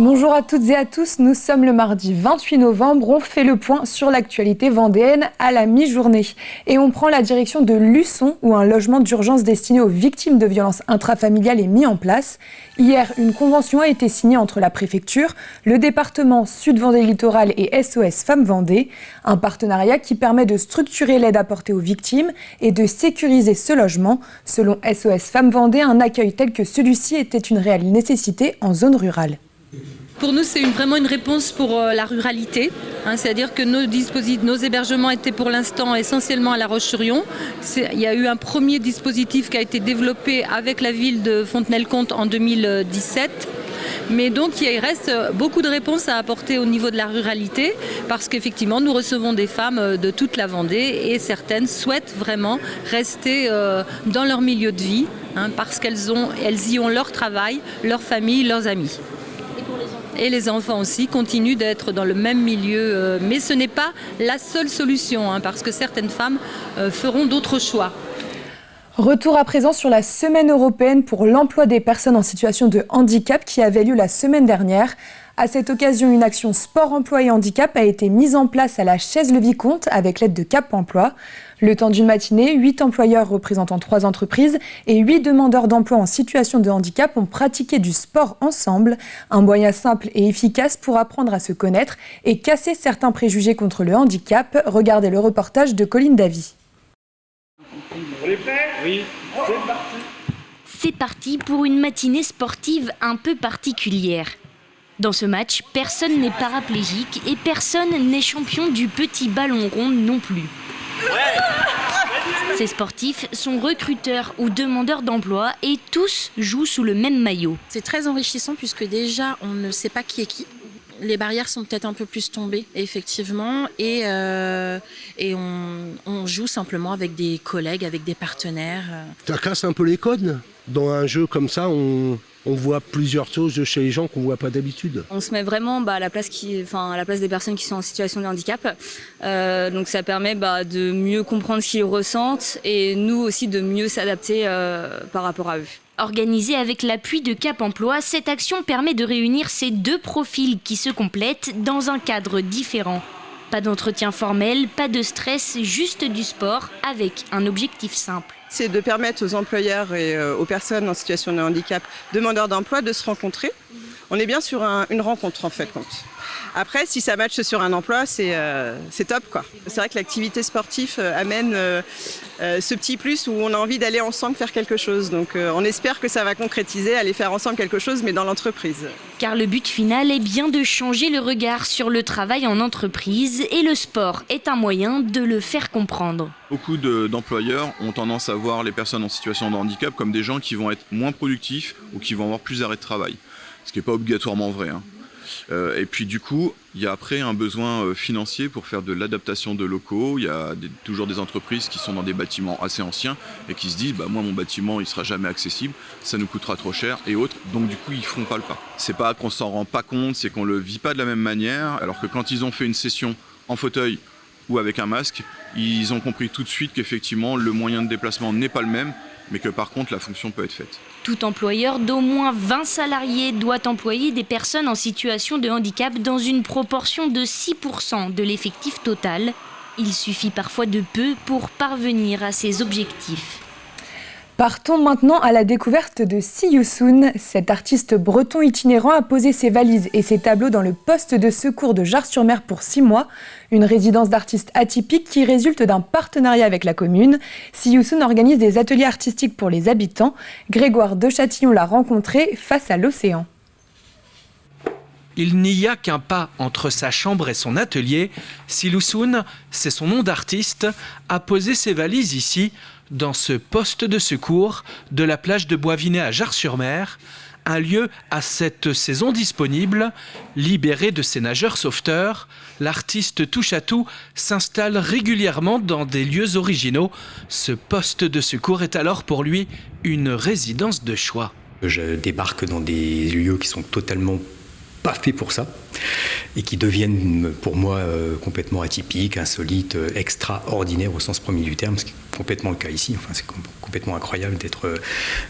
Bonjour à toutes et à tous, nous sommes le mardi 28 novembre, on fait le point sur l'actualité vendéenne à la mi-journée. Et on prend la direction de Luçon où un logement d'urgence destiné aux victimes de violences intrafamiliales est mis en place. Hier, une convention a été signée entre la préfecture, le département Sud-Vendée Littoral et SOS Femmes Vendée. Un partenariat qui permet de structurer l'aide apportée aux victimes et de sécuriser ce logement. Selon SOS Femmes Vendée, un accueil tel que celui-ci était une réelle nécessité en zone rurale. Pour nous, c'est vraiment une réponse pour la ruralité, c'est-à-dire que nos hébergements étaient pour l'instant essentiellement à La Roche-sur-Yon. Il y a eu un premier dispositif qui a été développé avec la ville de Fontenay-le-Comte en 2017. Mais donc il reste beaucoup de réponses à apporter au niveau de la ruralité parce qu'effectivement nous recevons des femmes de toute la Vendée et certaines souhaitent vraiment rester dans leur milieu de vie parce qu'elles y ont leur travail, leur famille, leurs amis. Et les enfants aussi continuent d'être dans le même milieu, mais ce n'est pas la seule solution parce que certaines femmes feront d'autres choix. Retour à présent sur la semaine européenne pour l'emploi des personnes en situation de handicap qui avait lieu la semaine dernière. À cette occasion, une action sport, emploi et handicap a été mise en place à la Chaise-le-Vicomte avec l'aide de Cap Emploi. Le temps d'une matinée, 8 employeurs représentant 3 entreprises et 8 demandeurs d'emploi en situation de handicap ont pratiqué du sport ensemble. Un moyen simple et efficace pour apprendre à se connaître et casser certains préjugés contre le handicap. Regardez le reportage de Colline Davy. On est prêts ? Oui, c'est parti. C'est parti pour une matinée sportive un peu particulière. Dans ce match, personne n'est paraplégique et personne n'est champion du petit ballon rond non plus. Ces sportifs sont recruteurs ou demandeurs d'emploi et tous jouent sous le même maillot. C'est très enrichissant puisque déjà on ne sait pas qui est qui. Les barrières sont peut-être un peu plus tombées, effectivement, et on joue simplement avec des collègues, avec des partenaires. Ça casse un peu les codes. Dans un jeu comme ça, on voit plusieurs choses chez les gens qu'on ne voit pas d'habitude. On se met vraiment à la place des personnes qui sont en situation de handicap. Donc ça permet de mieux comprendre ce qu'ils ressentent et nous aussi de mieux s'adapter par rapport à eux. Organisée avec l'appui de Cap Emploi, cette action permet de réunir ces deux profils qui se complètent dans un cadre différent. Pas d'entretien formel, pas de stress, juste du sport avec un objectif simple. C'est de permettre aux employeurs et aux personnes en situation de handicap, demandeurs d'emploi, de se rencontrer. On est bien sur une rencontre en fait. Après, si ça matche sur un emploi, c'est top, quoi. C'est vrai que l'activité sportive amène ce petit plus où on a envie d'aller ensemble faire quelque chose. Donc on espère que ça va concrétiser, aller faire ensemble quelque chose, mais dans l'entreprise. Car le but final est bien de changer le regard sur le travail en entreprise et le sport est un moyen de le faire comprendre. Beaucoup d'employeurs ont tendance à voir les personnes en situation de handicap comme des gens qui vont être moins productifs ou qui vont avoir plus d'arrêt de travail. Ce qui n'est pas obligatoirement vrai. Et puis du coup, il y a après un besoin financier pour faire de l'adaptation de locaux. Il y a toujours des entreprises qui sont dans des bâtiments assez anciens et qui se disent moi mon bâtiment il sera jamais accessible, ça nous coûtera trop cher et autres. Donc du coup ils feront pas le pas. C'est pas qu'on s'en rend pas compte, c'est qu'on le vit pas de la même manière. Alors que quand ils ont fait une session en fauteuil ou avec un masque, ils ont compris tout de suite qu'effectivement le moyen de déplacement n'est pas le même, mais que par contre la fonction peut être faite. Tout employeur d'au moins 20 salariés doit employer des personnes en situation de handicap dans une proportion de 6% de l'effectif total. Il suffit parfois de peu pour parvenir à ces objectifs. Partons maintenant à la découverte de Si Yousoun. Cet artiste breton itinérant a posé ses valises et ses tableaux dans le poste de secours de Jars-sur-Mer pour 6 mois. Une résidence d'artistes atypique qui résulte d'un partenariat avec la commune. Si Yousoun organise des ateliers artistiques pour les habitants. Grégoire de Châtillon l'a rencontré face à l'océan. Il n'y a qu'un pas entre sa chambre et son atelier. Si Yousoun, c'est son nom d'artiste, a posé ses valises ici, dans ce poste de secours de la plage de Boisvinet à Jars-sur-Mer, un lieu à cette saison disponible. Libéré de ses nageurs sauveteurs, l'artiste touche-à-tout s'installe régulièrement dans des lieux originaux. Ce poste de secours est alors pour lui une résidence de choix. Je débarque dans des lieux qui sont totalement pas faits pour ça et qui deviennent pour moi complètement atypiques, insolites, extraordinaires au sens premier du terme, ce qui est complètement le cas ici. Enfin, c'est complètement incroyable d'être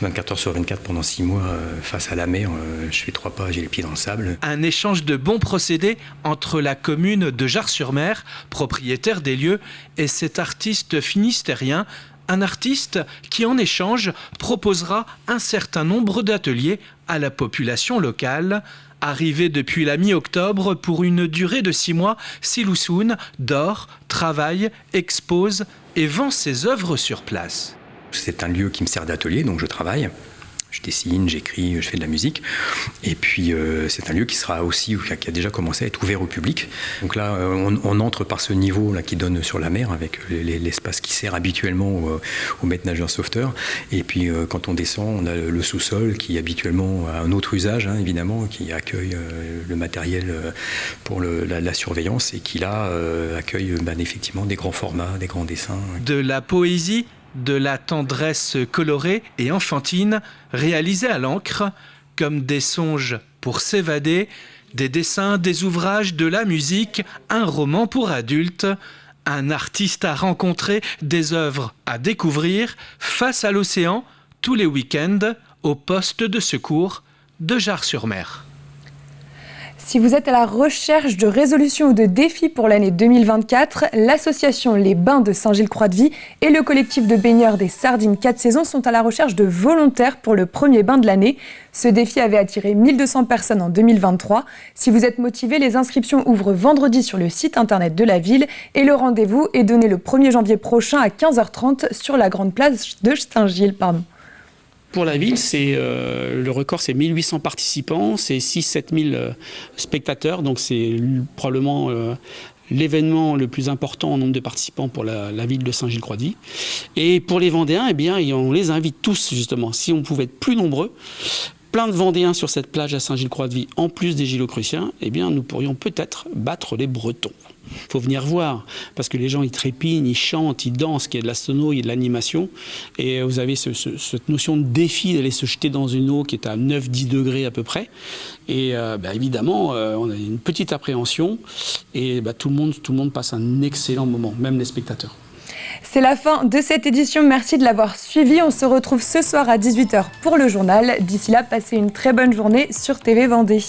24 heures sur 24 pendant 6 mois face à la mer. Je fais 3 pas, j'ai les pieds dans le sable. Un échange de bons procédés entre la commune de Jars-sur-Mer, propriétaire des lieux, et cet artiste finistérien. Un artiste qui, en échange, proposera un certain nombre d'ateliers à la population locale. Arrivé depuis la mi-octobre pour une durée de 6 mois, Silousoun dort, travaille, expose et vend ses œuvres sur place. C'est un lieu qui me sert d'atelier, donc je travaille. Je dessine, j'écris, je fais de la musique. Et puis, c'est un lieu qui sera aussi, qui a déjà commencé à être ouvert au public. Donc là, on entre par ce niveau là, qui donne sur la mer, avec l'espace qui sert habituellement aux maîtres nageurs sauveteurs. Et puis, quand on descend, on a le sous-sol qui habituellement a un autre usage, hein, évidemment, qui accueille le matériel pour la surveillance et qui là accueille effectivement des grands formats, des grands dessins. De la poésie, de la tendresse colorée et enfantine réalisée à l'encre, comme des songes pour s'évader, des dessins, des ouvrages, de la musique, un roman pour adultes, un artiste à rencontrer, des œuvres à découvrir, face à l'océan, tous les week-ends, au poste de secours de Jars-sur-Mer. Si vous êtes à la recherche de résolutions ou de défis pour l'année 2024, l'association Les Bains de Saint-Gilles-Croix-de-Vie et le collectif de baigneurs des Sardines 4 saisons sont à la recherche de volontaires pour le premier bain de l'année. Ce défi avait attiré 1200 personnes en 2023. Si vous êtes motivé, les inscriptions ouvrent vendredi sur le site internet de la ville et le rendez-vous est donné le 1er janvier prochain à 15h30 sur la grande place de Saint-Gilles. Pour la ville, le record, c'est 1800 participants, c'est 6-7 000 spectateurs, donc c'est probablement l'événement le plus important en nombre de participants pour la ville de Saint-Gilles-Croix-de-Vie. Et pour les Vendéens, eh bien, on les invite tous, justement. Si on pouvait être plus nombreux, plein de Vendéens sur cette plage à Saint-Gilles-Croix-de-Vie, en plus des Gilocruciens, eh bien, nous pourrions peut-être battre les Bretons. Il faut venir voir, parce que les gens, ils trépignent, ils chantent, ils dansent, il y a de la sono, il y a de l'animation. Et vous avez cette notion de défi d'aller se jeter dans une eau qui est à 9-10 degrés à peu près. Et évidemment, on a une petite appréhension. Et tout le monde passe un excellent moment, même les spectateurs. C'est la fin de cette édition. Merci de l'avoir suivi. On se retrouve ce soir à 18h pour le journal. D'ici là, passez une très bonne journée sur TV Vendée.